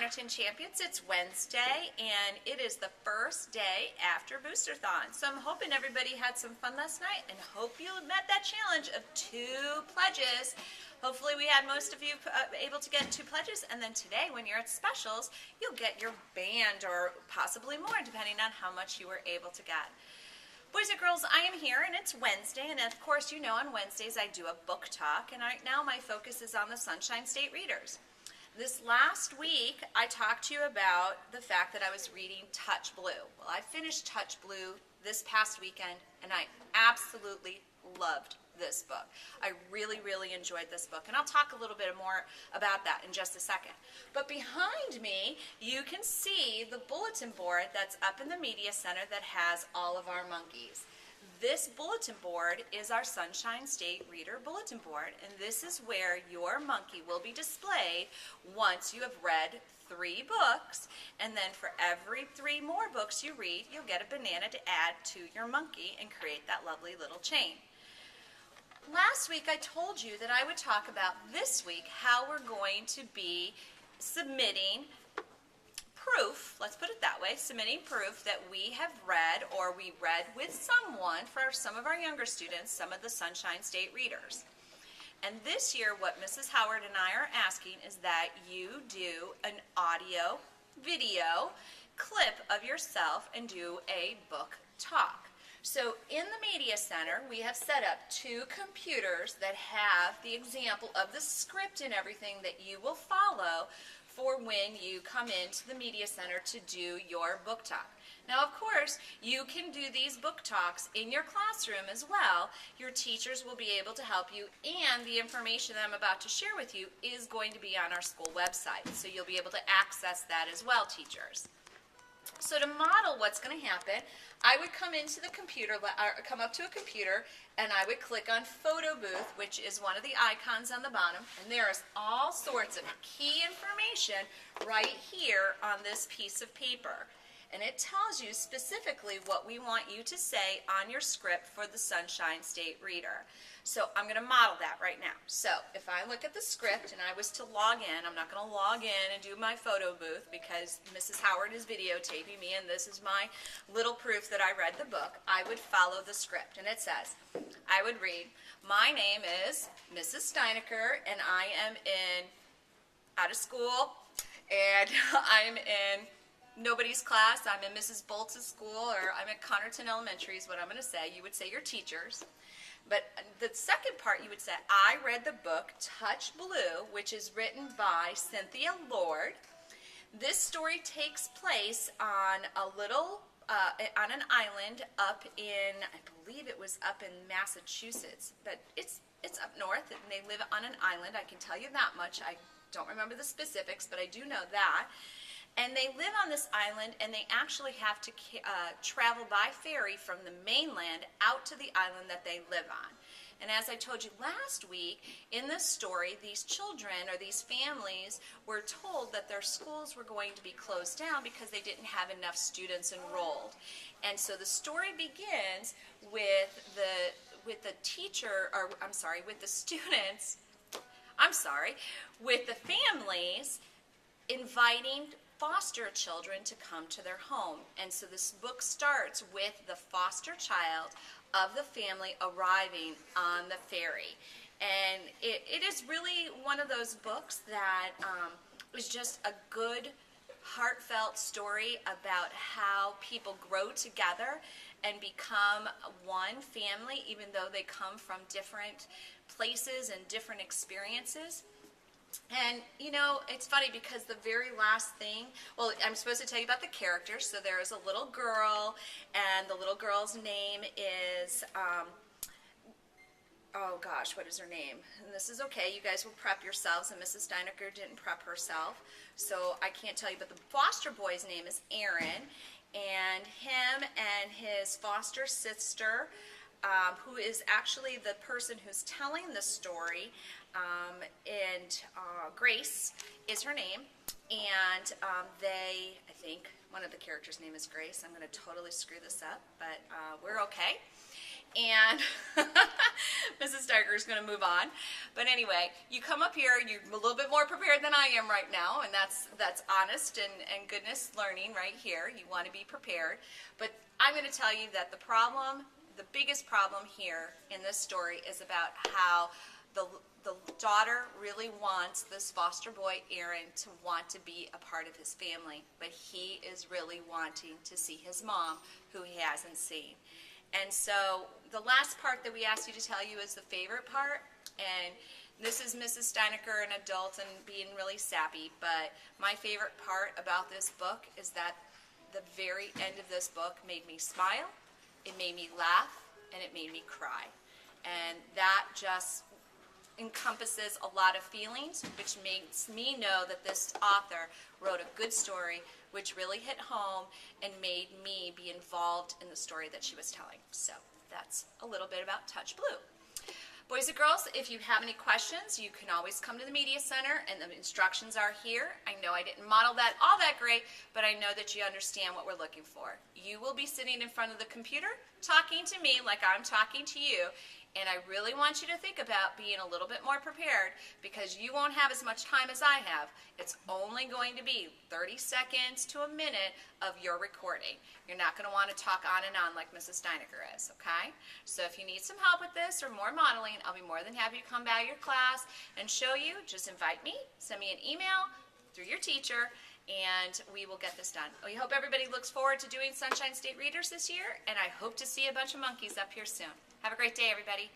Connerton Champions. It's Wednesday, and it is the first day after Boosterthon. So I'm hoping everybody had some fun last night, and hope you met that challenge of 2 pledges. Hopefully we had most of you able to get 2 pledges, and then today when you're at specials, you'll get your band or possibly more, depending on how much you were able to get. Boys and girls, I am here, and it's Wednesday, and of course you know on Wednesdays I do a book talk, and right now my focus is on the Sunshine State Readers. This last week I talked to you about the fact that I was reading Touch Blue. Well, I finished Touch Blue this past weekend, and I absolutely loved this book. I really, really enjoyed this book, and I'll talk a little bit more about that in just a second. But behind me, you can see the bulletin board that's up in the media center that has all of our monkeys. This bulletin board is our Sunshine State Reader bulletin board, and this is where your monkey will be displayed once you have read 3 books, and then for every 3 more books you read, you'll get a banana to add to your monkey and create that lovely little chain. Last week I told you that I would talk about this week how we're going to be submitting proof, let's put it that way, submitting proof that we have read or we read with someone for some of our younger students, some of the Sunshine State Readers. And this year what Mrs. Howard and I are asking is that you do an audio, video clip of yourself and do a book talk. So in the Media Center, we have set up 2 computers that have the example of the script and everything that you will follow for when you come into the Media Center to do your book talk. Now, of course, you can do these book talks in your classroom as well. Your teachers will be able to help you, and the information that I'm about to share with you is going to be on our school website, so you'll be able to access that as well, teachers. So to model what's going to happen, I would come into the computer, or come up to a computer, and I would click on Photo Booth, which is one of the icons on the bottom, and there is all sorts of key information right here on this piece of paper. And it tells you specifically what we want you to say on your script for the Sunshine State Reader. So I'm going to model that right now. So if I look at the script and I was to log in, I'm not going to log in and do my photo booth because Mrs. Howard is videotaping me and this is my little proof that I read the book. I would follow the script, and it says, I would read, my name is Mrs. Steinacker and I am out of school, and I'm in nobody's class. I'm in Mrs. Boltz's school, or I'm at Connerton Elementary is what I'm going to say. You would say your teachers. But the second part you would say, I read the book Touch Blue, which is written by Cynthia Lord. This story takes place on on an island up in, I believe it was up in Massachusetts, but it's up north, and they live on an island. I can tell you that much. I don't remember the specifics, but I do know that. And they live on this island, and they actually have to travel by ferry from the mainland out to the island that they live on. And as I told you last week, in this story, these children or these families were told that their schools were going to be closed down because they didn't have enough students enrolled. And so the story begins with the teacher, or I'm sorry, with the students, with the families inviting foster children to come to their home. And so this book starts with the foster child of the family arriving on the ferry. And it is really one of those books that is just a good, heartfelt story about how people grow together and become one family, even though they come from different places and different experiences. And, you know, it's funny because the very last thing, well, I'm supposed to tell you about the characters. So there is a little girl, and the little girl's name is, oh gosh, what is her name? And this is okay, you guys will prep yourselves, and Mrs. Steinacker didn't prep herself, so I can't tell you, but the foster boy's name is Aaron, and him and his foster sister, who is actually the person who's telling the story, Grace is her name, and I think one of the characters' name is Grace. I'm going to totally screw this up, but we're okay. and Mrs. Steinacker is going to move on. But anyway, you come up here, you're a little bit more prepared than I am right now, and that's honest and goodness learning right here. You want to be prepared. But I'm going to tell you that the biggest problem here in this story is about how the daughter really wants this foster boy, Aaron, to want to be a part of his family, but he is really wanting to see his mom, who he hasn't seen. And so the last part that we asked you to tell you is the favorite part, and this is Mrs. Steinacker, an adult, and being really sappy, but my favorite part about this book is that the very end of this book made me smile, it made me laugh, and it made me cry. And that just encompasses a lot of feelings, which makes me know that this author wrote a good story which really hit home and made me be involved in the story that she was telling. So that's a little bit about Touch Blue. Boys and girls, if you have any questions, you can always come to the Media Center, and the instructions are here. I know I didn't model that all that great, but I know that you understand what we're looking for. You will be sitting in front of the computer talking to me like I'm talking to you, and I really want you to think about being a little bit more prepared, because you won't have as much time as I have. It's only going to be 30 seconds to a minute of your recording. You're not going to want to talk on and on like Mrs. Steinacker is, okay? So if you need some help with this or more modeling, I'll be more than happy to come by your class and show you. Just invite me, send me an email through your teacher, and we will get this done. We hope everybody looks forward to doing Sunshine State Readers this year, and I hope to see a bunch of monkeys up here soon. Have a great day, everybody.